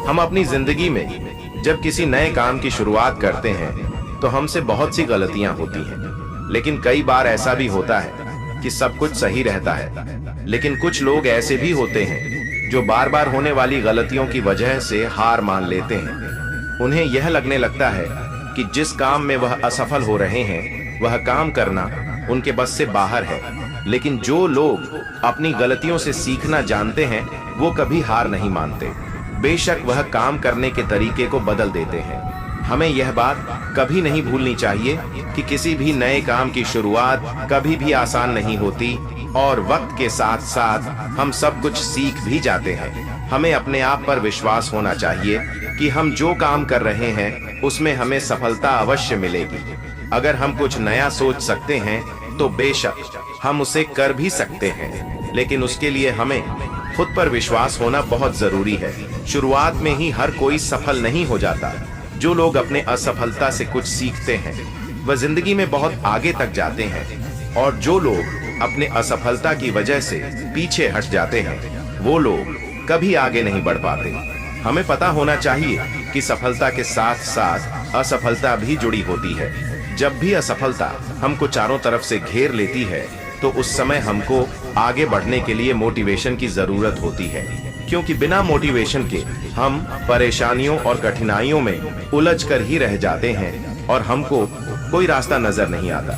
हम अपनी जिंदगी में जब किसी नए काम की शुरुआत करते हैं तो हमसे बहुत सी गलतियां होती हैं, लेकिन कई बार ऐसा भी होता है कि सब कुछ सही रहता है। लेकिन कुछ लोग ऐसे भी होते हैं जो बार बार होने वाली गलतियों की वजह से हार मान लेते हैं। उन्हें यह लगने लगता है कि जिस काम में वह असफल हो रहे हैं वह काम करना उनके बस से बाहर है। लेकिन जो लोग अपनी गलतियों से सीखना जानते हैं वो कभी हार नहीं मानते, बेशक वह काम करने के तरीके को बदल देते हैं। हमें यह बात कभी नहीं भूलनी चाहिए कि किसी भी नए काम की शुरुआत कभी भी आसान नहीं होती और वक्त के साथ साथ हम सब कुछ सीख भी जाते हैं। हमें अपने आप पर विश्वास होना चाहिए कि हम जो काम कर रहे हैं उसमें हमें सफलता अवश्य मिलेगी। अगर हम कुछ नया सोच सकते हैं तो बेशक हम उसे कर भी सकते हैं, लेकिन उसके लिए हमें खुद पर विश्वास होना बहुत जरूरी है। शुरुआत में ही हर कोई सफल नहीं हो जाता। जो लोग अपने असफलता से कुछ सीखते हैं वह जिंदगी में बहुत आगे तक जाते हैं, और जो लोग अपने असफलता की वजह से पीछे हट जाते हैं वो लोग कभी आगे नहीं बढ़ पाते। हमें पता होना चाहिए कि सफलता के साथ साथ असफलता भी जुड़ी होती है। जब भी असफलता हमको चारों तरफ से घेर लेती है तो उस समय हमको आगे बढ़ने के लिए मोटिवेशन की जरूरत होती है, क्योंकि बिना मोटिवेशन के हम परेशानियों और कठिनाइयों में उलझ कर ही रह जाते हैं और हमको कोई रास्ता नजर नहीं आता।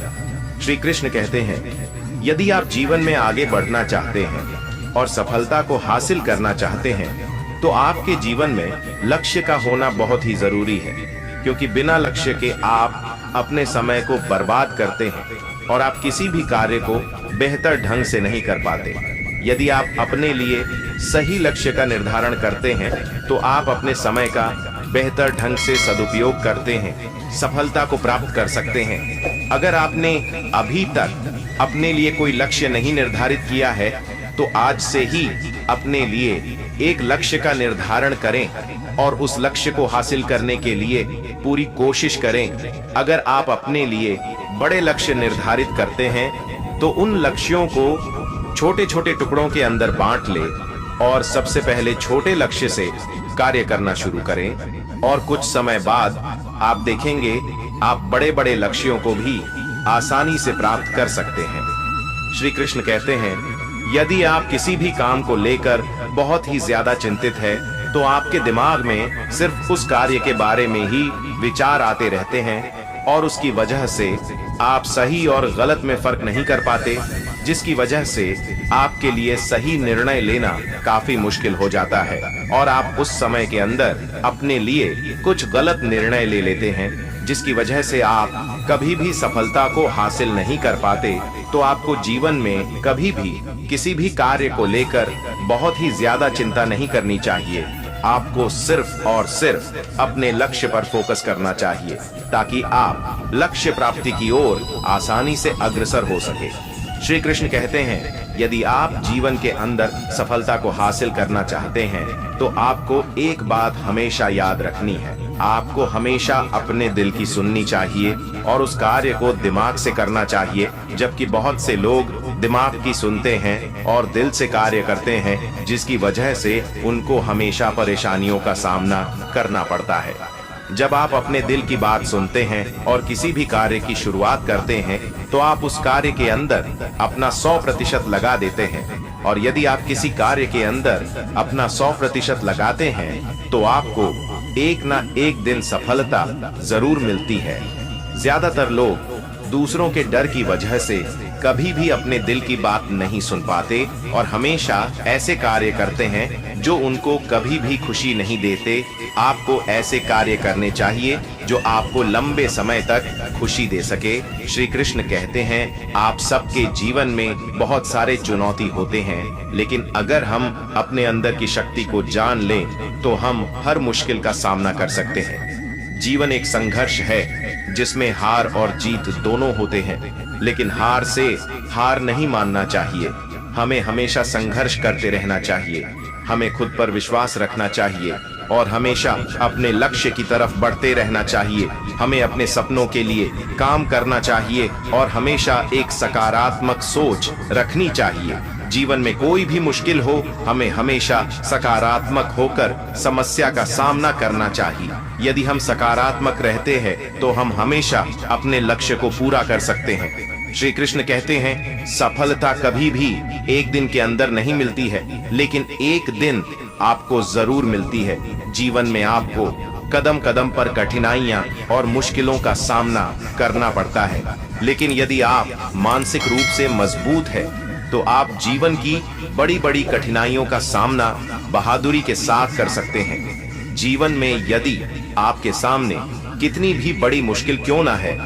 श्री कृष्ण कहते हैं, यदि आप जीवन में आगे बढ़ना चाहते हैं और सफलता को हासिल करना चाहते हैं तो आपके जीवन में लक्ष्य का होना बहुत ही जरूरी है, क्योंकि बिना लक्ष्य के आप अपने समय को बर्बाद करते हैं और आप किसी भी कार्य को बेहतर ढंग से नहीं कर पाते। यदि आप अपने लिए सही लक्ष्य का निर्धारण करते हैं तो आप अपने समय का बेहतर ढंग से सदुपयोग करते हैं, सफलता को प्राप्त कर सकते हैं। अगर आपने अभी तक अपने लिए कोई लक्ष्य नहीं निर्धारित किया है तो आज से ही अपने लिए एक लक्ष्य का निर्धारण करें और उस लक्ष्य को हासिल करने के लिए पूरी कोशिश करें। अगर आप अपने लिए बड़े लक्ष्य निर्धारित करते हैं तो उन लक्ष्यों को छोटे छोटे टुकड़ों के अंदर बांट ले और सबसे पहले छोटे लक्ष्य से कार्य करना शुरू करें, और कुछ समय बाद आप देखेंगे आप बड़े बड़े लक्ष्यों को भी आसानी से प्राप्त कर सकते हैं। श्री कृष्ण कहते हैं, यदि आप किसी भी काम को लेकर बहुत ही ज्यादा चिंतित है तो आपके दिमाग में सिर्फ उस कार्य के बारे में ही विचार आते रहते हैं और उसकी वजह से आप सही और गलत में फर्क नहीं कर पाते, जिसकी वजह से आपके लिए सही निर्णय लेना काफी मुश्किल हो जाता है और आप उस समय के अंदर अपने लिए कुछ गलत निर्णय ले लेते हैं, जिसकी वजह से आप कभी भी सफलता को हासिल नहीं कर पाते। तो आपको जीवन में कभी भी किसी भी कार्य को लेकर बहुत ही ज्यादा चिंता नहीं करनी चाहिए। आपको सिर्फ और सिर्फ अपने लक्ष्य पर फोकस करना चाहिए ताकि आप लक्ष्य प्राप्ति की ओर आसानी से अग्रसर हो सके। श्री कृष्ण कहते हैं, यदि आप जीवन के अंदर सफलता को हासिल करना चाहते हैं तो आपको एक बात हमेशा याद रखनी है। आपको हमेशा अपने दिल की सुननी चाहिए और उस कार्य को दिमाग से करना चाहिए, जबकि बहुत से लोग दिमाग की सुनते हैं और दिल से कार्य करते हैं, जिसकी वजह से उनको हमेशा परेशानियों का सामना करना पड़ता है। जब आप अपने दिल की बात सुनते हैं और किसी भी कार्य की शुरुआत करते हैं तो आप उस कार्य के अंदर अपना 100% लगा देते हैं, और यदि आप किसी कार्य के अंदर अपना 100% लगाते हैं तो आपको एक ना एक दिन सफलता जरूर मिलती है। ज्यादातर लोग दूसरों के डर की वजह से कभी भी अपने दिल की बात नहीं सुन पाते और हमेशा ऐसे कार्य करते हैं जो उनको कभी भी खुशी नहीं देते। आपको ऐसे कार्य करने चाहिए जो आपको लंबे समय तक खुशी दे सके। श्री कृष्ण कहते हैं, आप सबके जीवन में बहुत सारे चुनौती होते हैं, लेकिन अगर हम अपने अंदर की शक्ति को जान लें तो हम हर मुश्किल का सामना कर सकते हैं। जीवन एक संघर्ष है जिसमें हार और जीत दोनों होते हैं, लेकिन हार से हार नहीं मानना चाहिए। हमें हमेशा संघर्ष करते रहना चाहिए। हमें खुद पर विश्वास रखना चाहिए और हमेशा अपने लक्ष्य की तरफ बढ़ते रहना चाहिए। हमें अपने सपनों के लिए काम करना चाहिए और हमेशा एक सकारात्मक सोच रखनी चाहिए। जीवन में कोई भी मुश्किल हो, हमें हमेशा सकारात्मक होकर समस्या का सामना करना चाहिए। यदि हम सकारात्मक रहते हैं तो हम हमेशा अपने लक्ष्य को पूरा कर सकते हैं। श्री कृष्ण कहते हैं, सफलता कभी भी एक दिन के अंदर नहीं मिलती है, लेकिन एक दिन आपको जरूर मिलती है। जीवन में आपको कदम कदम पर कठिनाइयां और मुश्किलों का सामना करना पड़ता है, लेकिन यदि आप मानसिक रूप से मजबूत हैं, तो आप जीवन की बड़ी बड़ी कठिनाइयों का सामना बहादुरी के साथ कर सकते हैं। जीवन में यदि आपके सामने कितनी भी बड़ी मुश्किल क्यों ना है,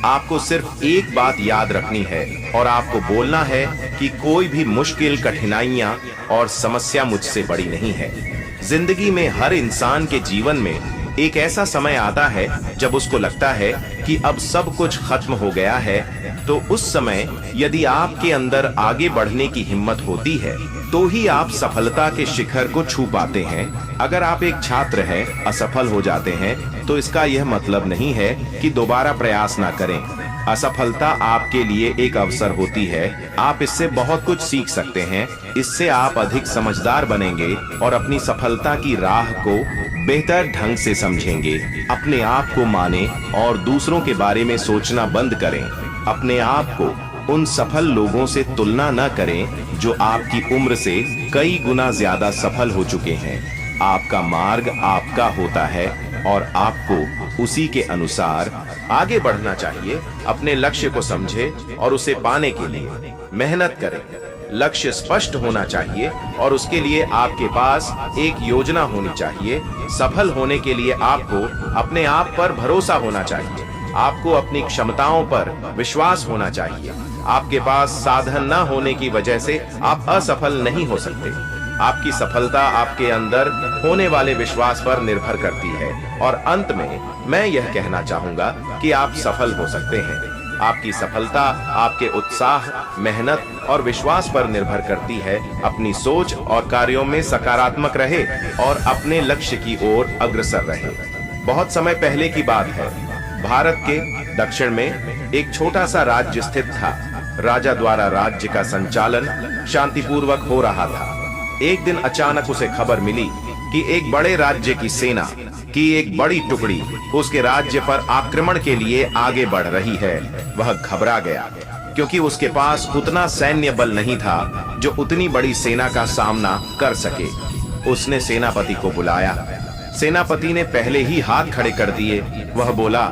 आपको सिर्फ एक बात याद रखनी है और आपको बोलना है कि कोई भी मुश्किल, कठिनाइयां और समस्या मुझसे बड़ी नहीं है। जिंदगी में हर इंसान के जीवन में एक ऐसा समय आता है जब उसको लगता है कि अब सब कुछ खत्म हो गया है। तो उस समय यदि आपके अंदर आगे बढ़ने की हिम्मत होती है, तो ही आप सफलता के शिखर को छू पाते हैं। अगर आप एक छात्र हैं, असफल हो जाते हैं, तो इसका यह मतलब नहीं है कि दोबारा प्रयास ना करें। असफलता आपके लिए एक अवसर होती है। आप इससे बहुत कुछ सीख सकते हैं। इससे आप अधिक समझदार बनेंगे और अपनी सफलता की राह को बेहतर ढंग से समझेंगे। अपने आप को माने और दूसरों के बारे में सोचना बंद करें। अपने आप को उन सफल लोगों से तुलना न करें जो आपकी उम्र से कई गुना ज्यादा सफल हो चुके हैं। आपका मार्ग आपका होता है और आपको उसी के अनुसार आगे बढ़ना चाहिए। अपने लक्ष्य को समझें और उसे पाने के लिए मेहनत करें। लक्ष्य स्पष्ट होना चाहिए और उसके लिए आपके पास एक योजना होनी चाहिए। सफल होने के लिए आपको अपने आप पर भरोसा होना चाहिए। आपको अपनी क्षमताओं पर विश्वास होना चाहिए। आपके पास साधन न होने की वजह से आप असफल नहीं हो सकते। आपकी सफलता आपके अंदर होने वाले विश्वास पर निर्भर करती है। और अंत में मैं यह कहना चाहूंगा कि आप सफल हो सकते हैं। आपकी सफलता आपके उत्साह, मेहनत और विश्वास पर निर्भर करती है। अपनी सोच और कार्यों में सकारात्मक रहे और अपने लक्ष्य की ओर अग्रसर रहे। बहुत समय पहले की बात है, भारत के दक्षिण में एक छोटा सा राज्य स्थित था। राजा द्वारा राज्य का संचालन शांतिपूर्वक हो रहा था। एक दिन अचानक उसे खबर मिली कि एक बड़े राज्य की सेना की एक बड़ी टुकड़ी उसके राज्य पर आक्रमण के लिए आगे बढ़ रही है। वह घबरा गया क्योंकि उसके पास उतना सैन्य बल नहीं था जो उतनी बड़ी सेना का सामना कर सके। उसने सेनापति को बुलाया। सेनापति ने पहले ही हाथ खड़े कर दिए। वह बोला,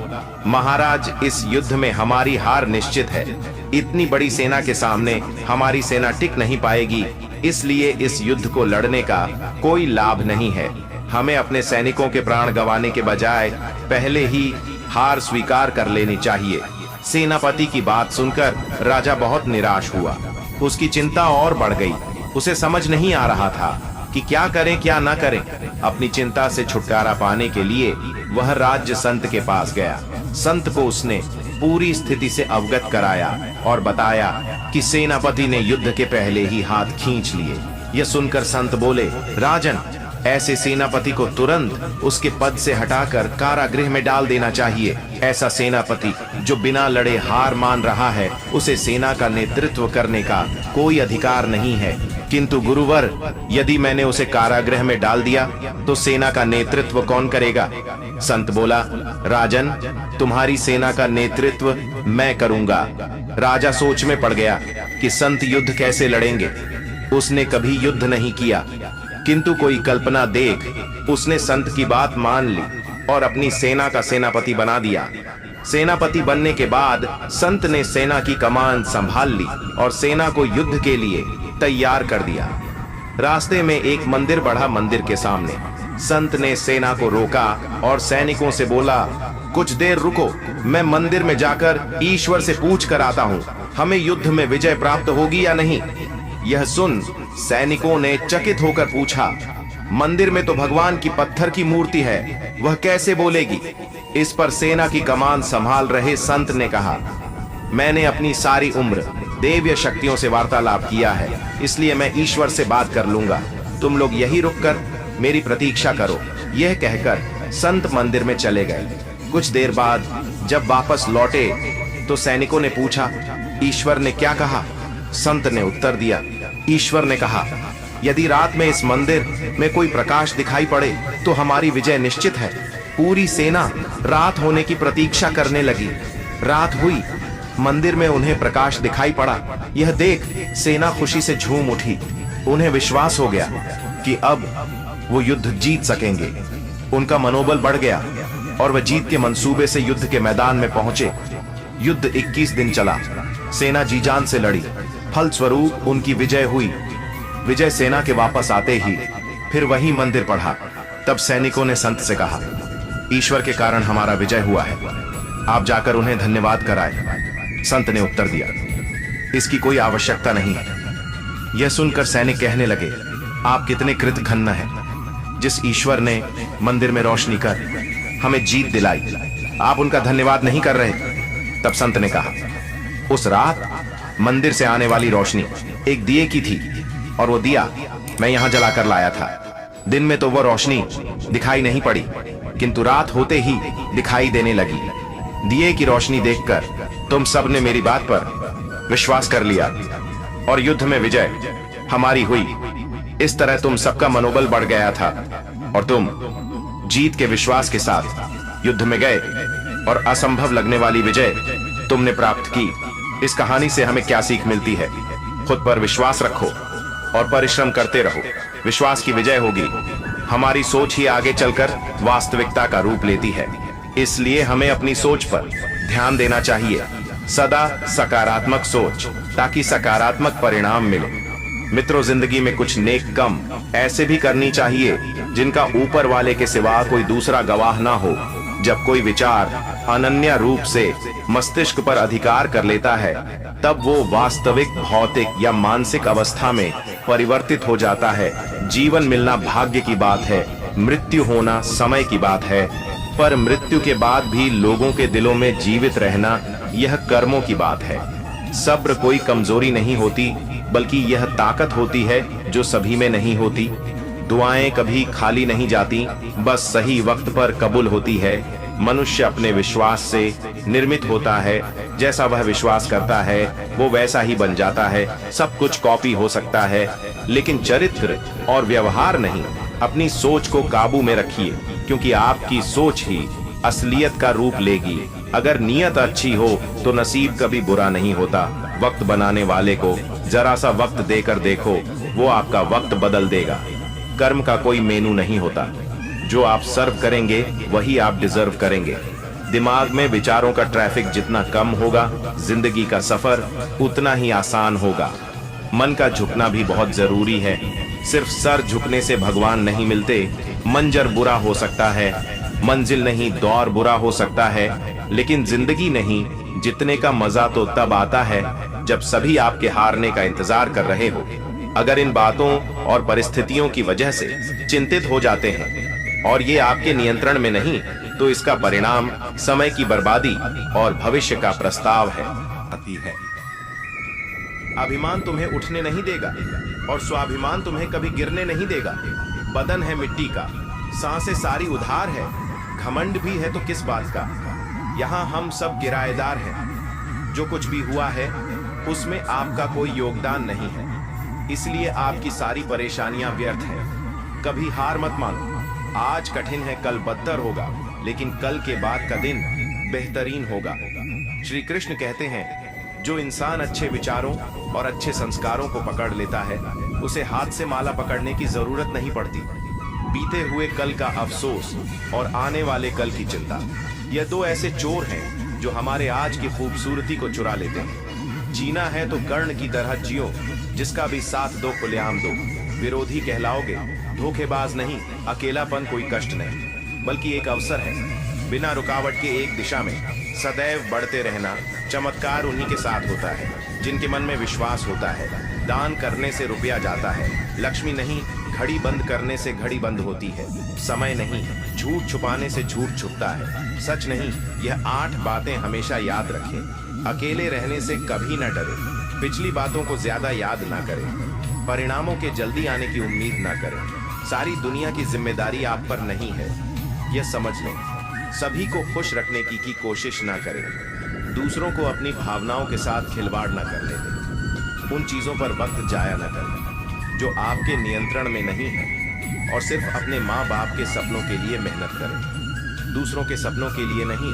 महाराज, इस युद्ध में हमारी हार निश्चित है। इतनी बड़ी सेना के सामने हमारी सेना टिक नहीं पाएगी, इसलिए इस युद्ध को लड़ने का कोई लाभ नहीं है। हमें अपने सैनिकों के प्राण गंवाने के बजाय पहले ही हार स्वीकार कर लेनी चाहिए। सेनापति की बात सुनकर राजा बहुत निराश हुआ। उसकी चिंता और बढ़ गई। उसे समझ नहीं आ रहा था कि क्या करें क्या ना करें। अपनी चिंता से छुटकारा पाने के लिए वह राज्य संत के पास गया। संत को उसने पूरी स्थिति से अवगत कराया और बताया कि सेनापति ने युद्ध के पहले ही हाथ खींच लिए। यह सुनकर संत बोले, राजन, ऐसे सेनापति को तुरंत उसके पद से हटाकर कारागृह में डाल देना चाहिए। ऐसा सेनापति जो बिना लड़े हार मान रहा है, उसे सेना का नेतृत्व करने का कोई अधिकार नहीं है। किंतु गुरुवर, यदि मैंने उसे कारागृह में डाल दिया तो सेना का नेतृत्व कौन करेगा? संत बोला, राजन, तुम्हारी सेना का नेतृत्व मैं करूंगा। राजा सोच में पड़ गया कि संत युद्ध कैसे लड़ेंगे। उसने कभी युद्ध नहीं किया, किंतु कोई कल्पना देख उसने संत की बात मान ली और अपनी सेना का सेनापति बना दिया। सेनापति बनने के बाद संत ने सेना की कमान संभाल ली और सेना को युद्ध के लिए तैयार कर दिया। रास्ते में एक मंदिर बढ़ा। मंदिर के सामने संत ने सेना को रोका और सैनिकों से बोला, कुछ देर रुको, मैं मंदिर में जाकर ईश्वर से पूछ कर आता हूँ, हमें युद्ध में विजय प्राप्त होगी या नहीं। यह सुन सैनिकों ने चकित होकर पूछा, मंदिर में तो भगवान की पत्थर की मूर्ति है, वह कैसे बोलेगी? इस पर सेना की कमान संभाल रहे संत ने कहा, मैंने अपनी सारी उम्र देवीय शक्तियों से वार्तालाप किया है, इसलिए मैं ईश्वर से बात कर लूंगा। तुम लोग यही रुककर मेरी प्रतीक्षा करो। यह कहकर संत मंदिर में चले गए। कुछ देर बाद जब वापस लौटे तो सैनिकों ने पूछा, ईश्वर ने क्या कहा? संत ने उत्तर दिया, ईश्वर ने कहा, यदि रात में इस मंदिर में कोई प्रकाश दिखाई पड़े तो हमारी विजय निश्चित है। पूरी सेना रात होने की प्रतीक्षा करने लगी। रात हुई, मंदिर में उन्हें प्रकाश दिखाई पड़ा। यह देख सेना खुशी से झूम उठी। उन्हें विश्वास हो गया कि अब वो युद्ध जीत सकेंगे। उनका मनोबल बढ़ गया और वह जीत के मंसूबे से युद्ध के मैदान में पहुंचे। युद्ध 21 दिन चला। सेना जी जान से लड़ी। फलस्वरूप उनकी विजय हुई। विजय सेना के वापस आते ही फिर वही मंदिर पढ़ा। तब सैनिकों ने संत से कहा, ईश्वर के कारण हमारा विजय हुआ है, आप जाकर उन्हें धन्यवाद कराएं। संत ने उत्तर दिया, इसकी कोई आवश्यकता नहीं है। यह सुनकर सैनिक कहने लगे, आप कितने कृतघ्न हैं। जिस ईश्वर ने मंदिर में रोशनी कर हमें जीत दिलाई, आप उनका धन्यवाद नहीं कर रहे। तब संत ने कहा, उस रात मंदिर से आने वाली रोशनी एक दिए की थी और वो दिया मैं यहां जलाकर लाया था। दिन में तो वो रोशनी दिखाई नहीं पड़ी, किंतु रात होते ही दिखाई देने लगी। दिए की रोशनी देखकर तुम सब ने मेरी बात पर विश्वास कर लिया और युद्ध में विजय हमारी हुई। इस तरह तुम सबका मनोबल बढ़ गया था और तुम जीत के विश्वास के साथ युद्ध में गए और असंभव लगने वाली विजय तुमने प्राप्त की। इस कहानी से हमें क्या सीख मिलती है? खुद पर विश्वास रखो और परिश्रम करते रहो। विश्वास की विजय होगी। हमारी सोच ही आगे चलकर वास्तविकता का रूप लेती है। इसलिए हमें अपनी सोच पर ध्यान देना चाहिए। सदा सकारात्मक सोच, ताकि सकारात्मक परिणाम मिले। मित्रों, जिंदगी में कुछ नेक काम ऐसे भी करनी चाहिए जिनका ऊपर वाले के सिवा कोई दूसरा गवाह ना हो। जब कोई विचार अनन्य रूप से मस्तिष्क पर अधिकार कर लेता है, तब वो वास्तविक भौतिक या मानसिक अवस्था में परिवर्तित हो जाता है। जीवन मिलना भाग्य की बात है, मृत्यु होना समय की बात है, पर मृत्यु के बाद भी लोगों के दिलों में जीवित रहना यह कर्मों की बात है। सब्र कोई कमजोरी नहीं होती, बल्कि यह ताकत होती है जो सभी में नहीं होती। दुआएं कभी खाली नहीं जाती, बस सही वक्त पर कबूल होती है। मनुष्य अपने विश्वास से निर्मित होता है। जैसा वह विश्वास करता है वो वैसा ही बन जाता है। सब कुछ कॉपी हो सकता है, लेकिन चरित्र और व्यवहार नहीं। अपनी सोच को काबू में रखिए, क्योंकि आपकी सोच ही असलियत का रूप लेगी। अगर नीयत अच्छी हो तो नसीब कभी बुरा नहीं होता। वक्त बनाने वाले को जरा सा वक्त देकर देखो, वो आपका वक्त बदल देगा। कर्म का कोई मेनू नहीं होता। जो आप सर्व करेंगे वही आप डिजर्व करेंगे। दिमाग में विचारों का ट्रैफिक जितना कम होगा, जिंदगी का सफर उतना ही आसान होगा। मन का झुकना भी बहुत जरूरी है। सिर्फ सर झुकने से भगवान नहीं मिलते। मंजर बुरा हो सकता है, मंजिल नहीं दौर बुरा हो सकता है, लेकिन जिंदगी नहीं जीतने का मजा तो तब आता है जब सभी आपके हारने का इंतजार कर रहे हो। अगर इन बातों और परिस्थितियों की वजह से चिंतित हो जाते हैं और ये आपके नियंत्रण में नहीं, तो इसका परिणाम समय की बर्बादी और भविष्य का प्रस्ताव है। अभिमान तुम्हें उठने नहीं देगा और स्वाभिमान तुम्हें कभी गिरने नहीं देगा। बदन है मिट्टी का, सांसें सारी उधार है। घमंड भी है तो किस बात का? यहाँ हम सब किराएदार हैं। जो कुछ भी हुआ है उसमें आपका कोई योगदान नहीं है, इसलिए आपकी सारी परेशानियां व्यर्थ हैं। कभी हार मत मानो। आज कठिन है, कल बदतर होगा, लेकिन कल के बाद का दिन बेहतरीन होगा। श्री कृष्ण कहते हैं, जो इंसान अच्छे विचारों और अच्छे संस्कारों को पकड़ लेता है, उसे हाथ से माला पकड़ने की जरूरत नहीं पड़ती। बीते हुए कल का अफसोस और आने वाले कल की चिंता, यह दो ऐसे चोर हैं जो हमारे आज की खूबसूरती को चुरा लेते हैं। जीना है तो कर्ण की तरह जियो, जिसका भी साथ दो खुलेआम दो। विरोधी कहलाओगे, धोखेबाज नहीं। अकेलापन कोई कष्ट नहीं, बल्कि एक अवसर है। बिना रुकावट के एक दिशा में सदैव बढ़ते रहना। चमत्कार उन्हीं के साथ होता है जिनके मन में विश्वास होता है। दान करने से रुपया जाता है, लक्ष्मी नहीं। घड़ी बंद करने से घड़ी बंद होती है, समय नहीं। झूठ छुपाने से झूठ छुपता है, सच नहीं। यह 8 बातें हमेशा याद रखें। अकेले रहने से कभी न डरे। पिछली बातों को ज्यादा याद ना करें। परिणामों के जल्दी आने की उम्मीद ना करें। सारी दुनिया की जिम्मेदारी आप पर नहीं है, यह समझ लें। सभी को खुश रखने की कोशिश ना करें। दूसरों को अपनी भावनाओं के साथ खिलवाड़ ना करने दें। उन चीजों पर वक्त जाया न करें जो आपके नियंत्रण में नहीं है, और सिर्फ अपने माँ बाप के सपनों के लिए मेहनत करें, दूसरों के सपनों के लिए नहीं।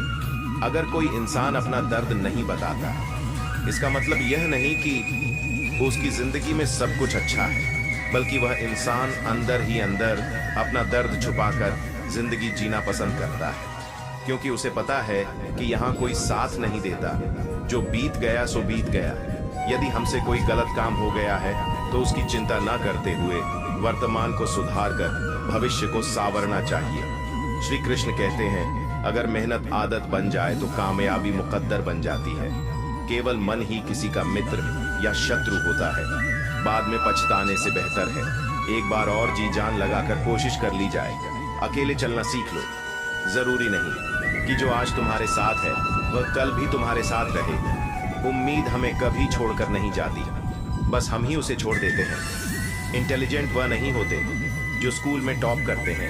अगर कोई इंसान अपना दर्द नहीं बताता, इसका मतलब यह नहीं कि उसकी जिंदगी में सब कुछ अच्छा है, बल्कि वह इंसान अंदर ही अंदर अपना दर्द छुपाकर जिंदगी जीना पसंद करता है, क्योंकि उसे पता है कि यहाँ कोई साथ नहीं देता। जो बीत गया सो बीत गया। यदि हमसे कोई गलत काम हो गया है तो उसकी चिंता न करते हुए वर्तमान को सुधार कर भविष्य को संवारना चाहिए। श्री कृष्ण कहते हैं, अगर मेहनत आदत बन जाए तो कामयाबी मुकद्दर बन जाती है। केवल मन ही किसी का मित्र या शत्रु होता है। बाद में पछताने से बेहतर है एक बार और जी जान लगाकर कोशिश कर ली जाए। अकेले चलना सीख लो। जरूरी नहीं कि जो आज तुम्हारे साथ है वह कल भी तुम्हारे साथ रहे। उम्मीद हमें कभी छोड़कर नहीं जाती, बस हम ही उसे छोड़ देते हैं। इंटेलिजेंट वह नहीं होते जो स्कूल में टॉप करते हैं,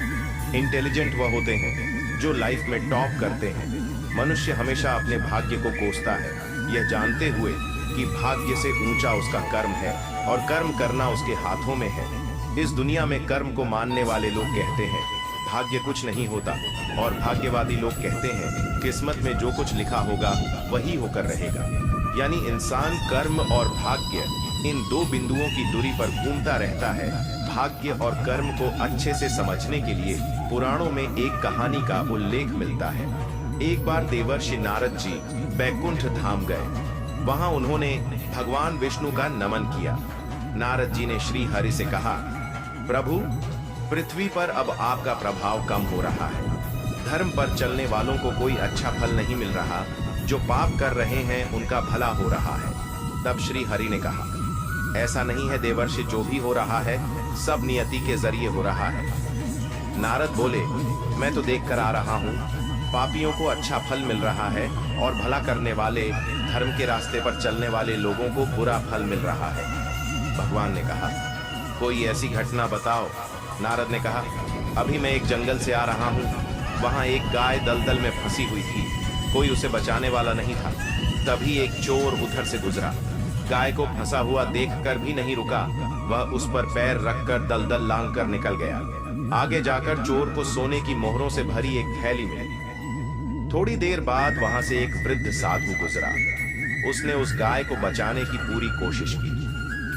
इंटेलिजेंट वह होते हैं जो लाइफ में टॉप करते हैं। मनुष्य हमेशा अपने भाग्य को कोसता है, यह जानते हुए कि भाग्य से ऊंचा उसका कर्म है और कर्म करना उसके हाथों में है। इस दुनिया में कर्म को मानने वाले लोग कहते हैं भाग्य कुछ नहीं होता, और भाग्यवादी लोग कहते हैं किस्मत में जो कुछ लिखा होगा वही होकर रहेगा। यानी इंसान कर्म और भाग्य इन दो बिंदुओं की दूरी पर घूमता रहता है। भाग्य और कर्म को अच्छे से समझने के लिए पुराणों में एक कहानी का उल्लेख मिलता है। एक बार देवर्षि नारद जी बैकुंठ धाम गए। वहां उन्होंने भगवान विष्णु का नमन किया। नारद जी ने श्री हरि से कहा, प्रभु, पृथ्वी पर अब आपका प्रभाव कम हो रहा है। धर्म पर चलने वालों को कोई अच्छा फल नहीं मिल रहा, जो पाप कर रहे हैं उनका भला हो रहा है। तब श्री हरि ने कहा, ऐसा नहीं है देवर्षि, जो भी हो रहा है सब नियति के जरिए हो रहा है। नारद बोले, मैं तो देख कर आ रहा हूँ, पापियों को अच्छा फल मिल रहा है और भला करने वाले, धर्म के रास्ते पर चलने वाले लोगों को बुरा फल मिल रहा है। भगवान ने कहा, कोई ऐसी घटना बताओ। नारद ने कहा, अभी मैं एक जंगल से आ रहा हूँ, वहाँ एक गाय दलदल में फंसी हुई थी, कोई उसे बचाने वाला नहीं था। तभी एक चोर उधर से गुजरा, गाय को फंसा हुआ देखकर भी नहीं रुका, वह उस पर पैर रखकर दलदल लांघ कर निकल गया। आगे जाकर चोर को सोने की मोहरों से भरी एक थैली मिली। थोड़ी देर बाद वहां से एक वृद्ध साधु गुजरा। उसने उस गाय को बचाने की पूरी कोशिश की,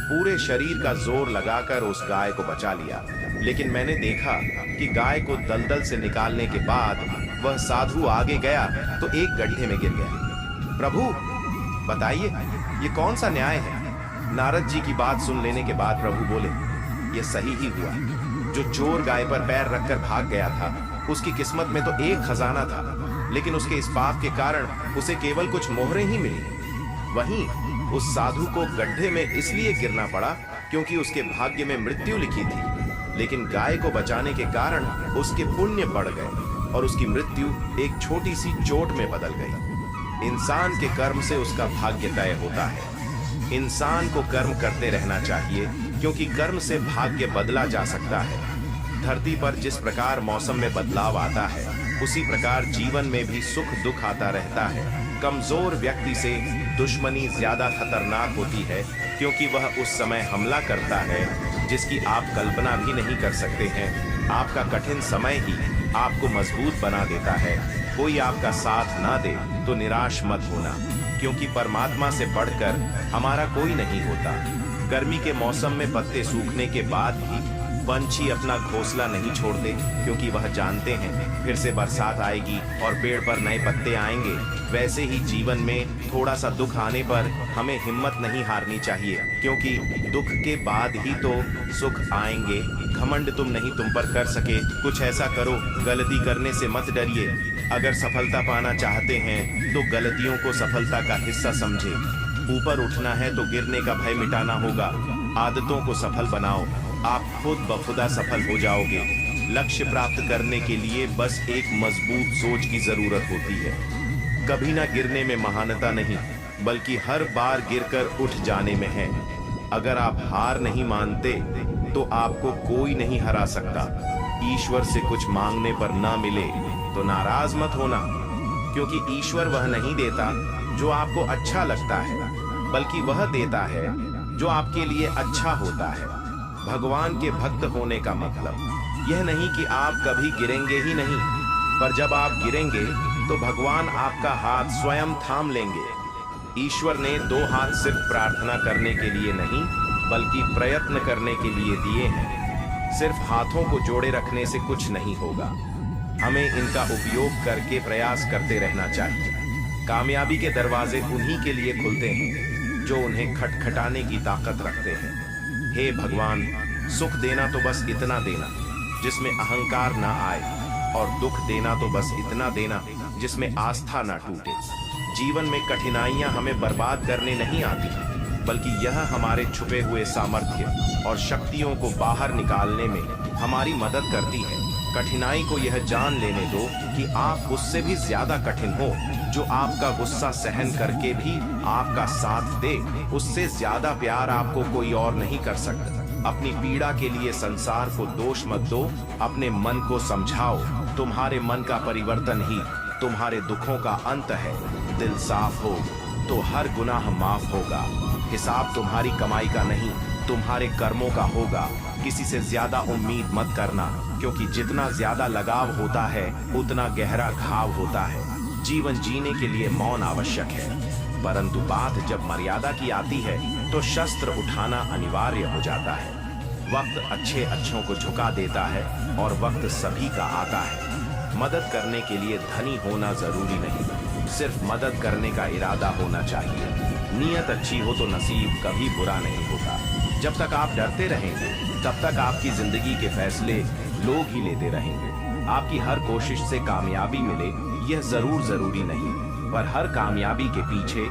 पूरे शरीर का जोर लगाकर उस गाय को बचा लिया। लेकिन मैंने देखा कि गाय को दलदल से निकालने के बाद वह साधु आगे गया तो एक गड्ढे में गिर गया। प्रभु बताइए, ये कौन सा न्याय है? नारद जी की बात सुन लेने के बाद प्रभु बोले, ये सही ही हुआ। जो चोर गाय पर पैर रखकर भाग गया था, उसकी किस्मत में तो एक खजाना था, लेकिन उसके इस पाप के कारण उसे केवल कुछ मोहरें ही मिली। वहीं उस साधु को गड्ढे में इसलिए गिरना पड़ा क्योंकि उसके भाग्य में मृत्यु लिखी थी, लेकिन गाय को बचाने के कारण उसके पुण्य बढ़ गए और उसकी मृत्यु एक छोटी सी चोट में बदल गई। इंसान के कर्म से उसका भाग्य तय होता है। इंसान को कर्म करते रहना चाहिए, क्योंकि कर्म से भाग्य बदला जा सकता है। धरती पर जिस प्रकार मौसम में बदलाव आता है, उसी प्रकार जीवन में भी सुख दुख आता रहता है। कमजोर व्यक्ति से दुश्मनी ज्यादा खतरनाक होती है, क्योंकि वह उस समय हमला करता है जिसकी आप कल्पना भी नहीं कर सकते हैं। आपका कठिन समय ही आपको मजबूत बना देता है। कोई आपका साथ ना दे तो निराश मत होना, क्योंकि परमात्मा से बढ़कर हमारा कोई नहीं होता। गर्मी के मौसम में पत्ते सूखने के बाद भी पंछी अपना घोंसला नहीं छोड़ते, क्योंकि वह जानते हैं फिर से बरसात आएगी और पेड़ पर नए पत्ते आएंगे। वैसे ही जीवन में थोड़ा सा दुख आने पर हमें हिम्मत नहीं हारनी चाहिए, क्योंकि दुख के बाद ही तो सुख आएंगे। घमंड तुम नहीं तुम पर कर सके, कुछ ऐसा करो, गलती करने से मत डरिए। अगर सफलता पाना चाहते हैं तो गलतियों को सफलता का हिस्सा समझे। ऊपर उठना है तो गिरने का भय मिटाना होगा। आदतों को सफल बनाओ, आप खुद बखुदा सफल हो जाओगे। लक्ष्य प्राप्त करने के लिए बस एक मजबूत सोच की जरूरत होती है। कभी ना गिरने में महानता नहीं, बल्कि हर बार गिरकर उठ जाने में है। अगर आप हार नहीं मानते तो आपको कोई नहीं हरा सकता। ईश्वर से कुछ मांगने पर ना मिले तो नाराज मत होना, क्योंकि ईश्वर वह नहीं देता जो आपको अच्छा लगता है, बल्कि वह देता है जो आपके लिए अच्छा होता है। भगवान के भक्त होने का मतलब यह नहीं कि आप कभी गिरेंगे ही नहीं, पर जब आप गिरेंगे तो भगवान आपका हाथ स्वयं थाम लेंगे। ईश्वर ने दो हाथ सिर्फ प्रार्थना करने के लिए नहीं, बल्कि प्रयत्न करने के लिए दिए हैं। सिर्फ हाथों को जोड़े रखने से कुछ नहीं होगा, हमें इनका उपयोग करके प्रयास करते रहना चाहिए। कामयाबी के दरवाजे उन्हीं के लिए खुलते हैं जो उन्हें खटखटाने की ताकत रखते हैं। हे भगवान, सुख देना तो बस इतना देना जिसमें अहंकार ना आए, और दुख देना तो बस इतना देना जिसमें आस्था ना टूटे। जीवन में कठिनाइयां हमें बर्बाद करने नहीं आती, बल्कि यह हमारे छुपे हुए सामर्थ्य और शक्तियों को बाहर निकालने में हमारी मदद करती है। कठिनाई को यह जान लेने दो कि आप उससे भी ज्यादा कठिन हो, जो आपका गुस्सा सहन करके भी आपका साथ दे। उससे ज्यादा प्यार आपको कोई और नहीं कर सकता। अपनी पीड़ा के लिए संसार को दोष मत दो, अपने मन को समझाओ। तुम्हारे मन का परिवर्तन ही तुम्हारे दुखों का अंत है। दिल साफ हो तो हर गुनाह माफ होगा। हिसाब तुम्हारी कमाई का नहीं, तुम्हारे कर्मों का होगा। किसी से ज्यादा उम्मीद मत करना, क्योंकि जितना ज्यादा लगाव होता है उतना गहरा घाव होता है। जीवन जीने के लिए मौन आवश्यक है, परंतु बात जब मर्यादा की आती है तो शस्त्र उठाना अनिवार्य हो जाता है। वक्त अच्छे अच्छों को झुका देता है और वक्त सभी का आता है। मदद करने के लिए धनी होना जरूरी नहीं, सिर्फ मदद करने का इरादा होना चाहिए। नीयत अच्छी हो तो नसीब कभी बुरा नहीं होता। जब तक आप डरते रहेंगे तब तक आपकी जिंदगी के फैसले लोग ही लेते रहेंगे। आपकी हर कोशिश से कामयाबी मिले यह जरूरी नहीं, पर हर कामयाबी के पीछे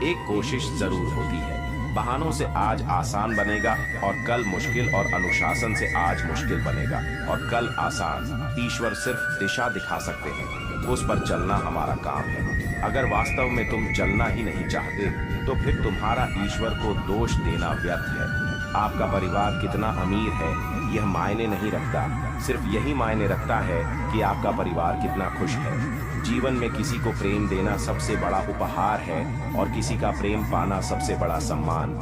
एक कोशिश जरूर होती है। बहानों से आज आसान बनेगा और कल मुश्किल, और अनुशासन से आज मुश्किल बनेगा और कल आसान। ईश्वर सिर्फ दिशा दिखा सकते हैं, उस पर चलना हमारा काम है। अगर वास्तव में तुम चलना ही नहीं चाहते तो फिर तुम्हारा ईश्वर को दोष देना व्यर्थ है। आपका परिवार कितना अमीर है यह मायने नहीं रखता, सिर्फ यही मायने रखता है कि आपका परिवार कितना खुश है। जीवन में किसी को प्रेम देना सबसे बड़ा उपहार है और किसी का प्रेम पाना सबसे बड़ा सम्मान।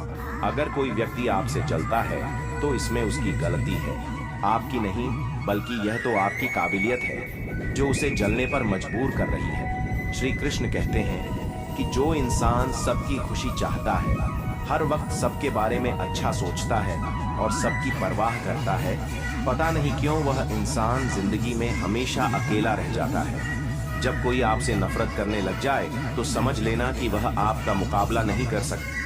अगर कोई व्यक्ति आपसे जलता है तो इसमें उसकी गलती है, आपकी नहीं, बल्कि यह तो आपकी काबिलियत है जो उसे जलने पर मजबूर कर रही है। श्री कृष्ण कहते हैं कि जो इंसान सबकी खुशी चाहता है, हर वक्त सबके बारे में अच्छा सोचता है और सबकी परवाह करता है, पता नहीं क्यों वह इंसान जिंदगी में हमेशा अकेला रह जाता है। जब कोई आपसे नफरत करने लग जाए तो समझ लेना कि वह आपका मुकाबला नहीं कर सकता।